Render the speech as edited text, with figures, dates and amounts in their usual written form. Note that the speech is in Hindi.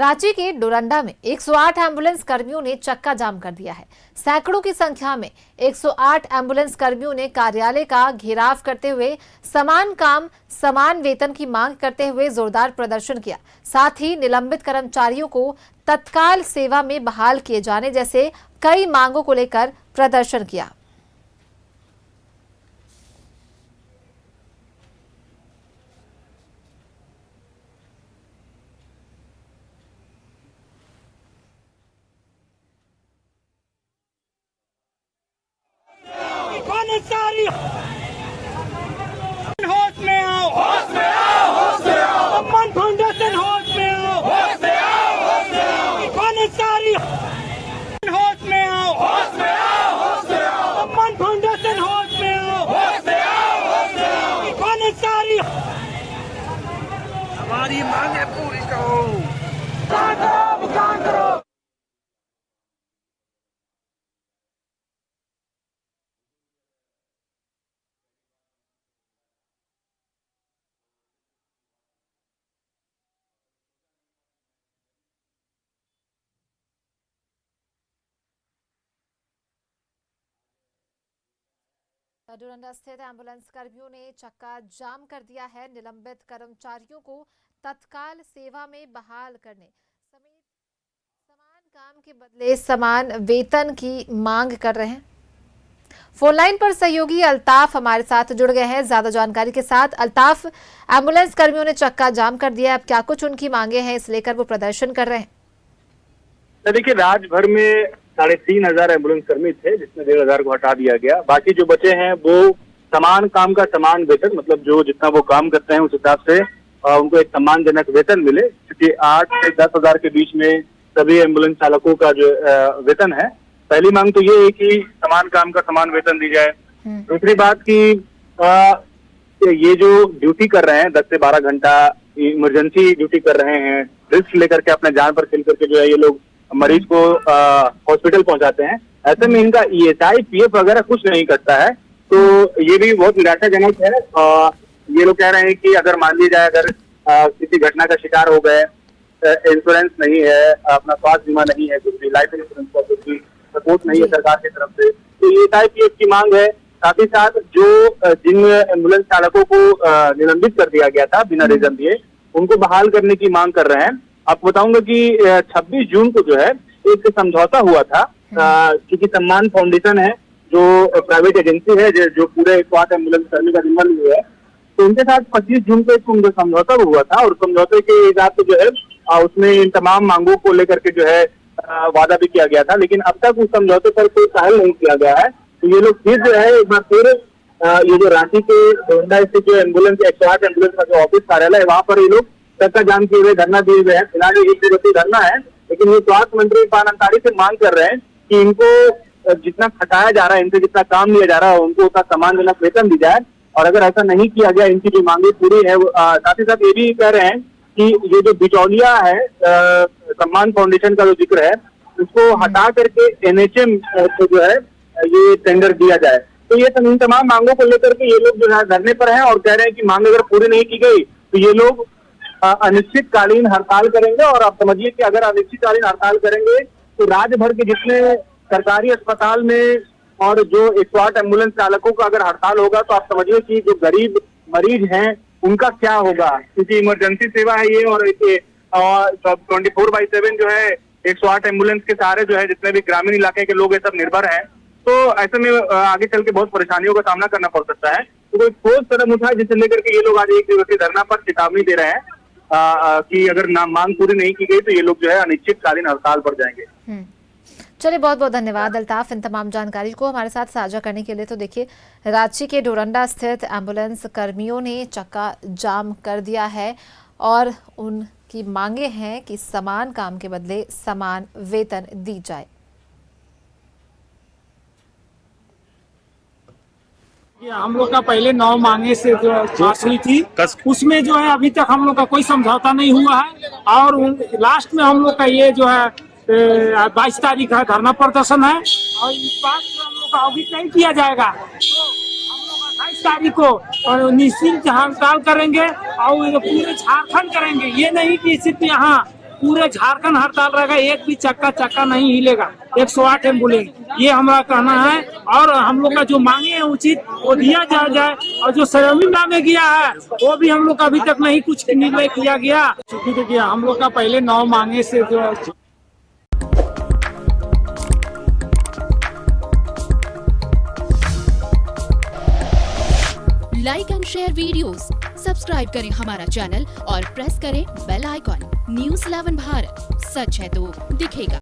रांची के डोरंडा में 108 एम्बुलेंस कर्मियों ने चक्का जाम कर दिया है। सैकड़ों की संख्या में 108 एम्बुलेंस कर्मियों ने कार्यालय का घेराव करते हुए समान काम समान वेतन की मांग करते हुए जोरदार प्रदर्शन किया। साथ ही निलंबित कर्मचारियों को तत्काल सेवा में बहाल किए जाने जैसे कई मांगों को लेकर प्रदर्शन किया। सारी होश में आओ, होश में आओ, होश में आओ। सम्मान फाउंडेशन होश में आओ, होश में आओ, होश में आओ। सारी होश में आओ, होश में आओ, होश में आओ। सम्मान फाउंडेशन होश में आओ, होश में आओ, होश में आओ। सारी हमारी मांगे पूरी करो, काम करो। डोरंडा स्थित एम्बुलेंस कर्मियों ने चक्का जाम कर दिया है। निलंबित कर्मचारियों को तत्काल सेवा में बहाल करने समेत समान काम के बदले समान वेतन की मांग कर रहे हैं। फोन लाइन पर सहयोगी अल्ताफ हमारे साथ जुड़ गए हैं ज्यादा जानकारी के साथ। अल्ताफ, एम्बुलेंस कर्मियों ने चक्का जाम कर दिया, अब क्या कुछ उनकी मांगे हैं, इस लेकर वो प्रदर्शन कर रहे हैं? देखिए, राज्य भर में 3,500 एम्बुलेंस कर्मी थे, जिसमें 1,500 को हटा दिया गया। बाकी जो बचे हैं वो समान काम का समान वेतन, मतलब जो जितना वो काम करते हैं उस हिसाब से उनको एक सम्मानजनक वेतन मिले। क्योंकि 8 से 10 हजार के बीच में सभी एम्बुलेंस चालकों का जो वेतन है। पहली मांग तो ये है कि समान काम का समान वेतन दी जाए। दूसरी बात कि ये जो ड्यूटी कर रहे हैं 10 से 12 घंटा इमरजेंसी ड्यूटी कर रहे हैं, रिस्क लेकर के अपने जान पर खेल करके जो है ये लोग मरीज को हॉस्पिटल पहुंचाते हैं। ऐसे में इनका ESI PF वगैरह कुछ नहीं करता है, तो ये भी बहुत निराशाजनक है। ये लोग कह रहे हैं कि अगर मान लिया जाए अगर किसी घटना का शिकार हो गए, इंश्योरेंस नहीं है, अपना स्वास्थ्य बीमा नहीं है, कुछ भी लाइफ इंश्योरेंस का कुछ भी सपोर्ट नहीं है सरकार की तरफ से, तो ESI PF की मांग है। साथ ही साथ जो जिन एम्बुलेंस चालकों को निलंबित कर दिया गया था बिना रीजन दिए, उनको बहाल करने की मांग कर रहे हैं। आपको बताऊंगा कि 26 जून को जो है एक समझौता हुआ था, क्योंकि सम्मान फाउंडेशन है जो प्राइवेट एजेंसी है जो पूरे 108 एम्बुलेंस कर्मी का जिम्मा लिए है, तो उनके साथ 25 जून को एक समझौता हुआ था। और समझौते के हिसाब से जो है उसमें इन तमाम मांगों को लेकर के जो है वादा भी किया गया था, लेकिन अब तक उस समझौते पर कोई पहल नहीं किया गया है। तो ये लोग फिर जो है एक बार फिर ये जो रांची के डोरंडा स्थित जो एम्बुलेंस 108 एम्बुलेंस का जो ऑफिस कार्यालय है वहां पर ये लोग चक्का जाम किए हुए धरना दिए हुए हैं। फिलहाल ये 1 दिवसीय धरना है, लेकिन ये स्वास्थ्य मंत्री पान अंसारी से मांग कर रहे हैं कि इनको जितना खटाया जा रहा है, इनसे जितना काम लिया जा रहा है, उनको उतना सम्मानजनक वेतन दी जाए। और अगर ऐसा नहीं किया गया, इनकी जो मांगे पूरी है, साथ ही साथ ये भी कह रहे हैं कि ये जो बिचौलिया है सम्मान फाउंडेशन का जो जिक्र है, उसको हटा करके NHM को जो है ये टेंडर दिया जाए। तो ये तमाम मांगों को लेकर के ये लोग जो है धरने पर हैं और कह रहे हैं कि मांग अगर पूरी नहीं की गई तो ये लोग अनिश्चितकालीन हड़ताल करेंगे। और आप समझिए कि अगर अनिश्चितकालीन हड़ताल करेंगे तो राज्य भर के जितने सरकारी अस्पताल में और जो 108 एम्बुलेंस चालकों का अगर हड़ताल होगा तो आप समझिए कि जो गरीब मरीज हैं उनका क्या होगा, क्योंकि इमरजेंसी सेवा है ये। और 24/7 जो है 108 एम्बुलेंस के सहारे जो है जितने भी ग्रामीण इलाके के लोग ये सब निर्भर हैं। तो ऐसे में आगे चल के बहुत परेशानियों का सामना करना पड़ सकता है। तो कोई ठोस कदम उठाए जिसे लेकर के ये लोग आज 1 दिवसीय धरना पर चेतावनी दे रहे हैं कि अगर मांग पूरी नहीं की गई तो ये लोग जो है अनिश्चितकालीन हड़ताल पर जाएंगे। चलिए, बहुत बहुत धन्यवाद अल्ताफ इन तमाम जानकारी को हमारे साथ साझा करने के लिए। तो देखिए, रांची के डोरंडा स्थित एम्बुलेंस कर्मियों ने चक्का जाम कर दिया है और उनकी मांगे हैं कि समान काम के बदले समान वेतन दी जाए। हम लोग का पहले 9 मांगे से जो बात हुई थी, उसमें जो है अभी तक हम लोग का कोई समझौता नहीं हुआ है। और लास्ट में हम लोग का ये जो है 22 तारीख का धरना प्रदर्शन है, और इस बात को हम लोग का अवगत नहीं किया जाएगा तो हम लोग 28 तारीख को निश्चित हड़ताल करेंगे और पूरे झारखंड करेंगे। ये नहीं कि सिर्फ यहाँ पूरे झारखंड हड़ताल रहेगा, एक भी चक्का नहीं हिलेगा। 108 एम्बुलेंस, ये हमारा कहना है। और हम लोग का जो मांगे है उचित वो दिया जाए, और जो संविदा में गया है वो भी हम लोग का अभी तक नहीं कुछ निर्णय किया गया। चूंकि देखिए हम लोग का पहले 9 मांगे से जो like and share videos, subscribe करें हमारा चैनल और प्रेस करें बेल आइकॉन। न्यूज़ 11 भारत, सच है तो दिखेगा।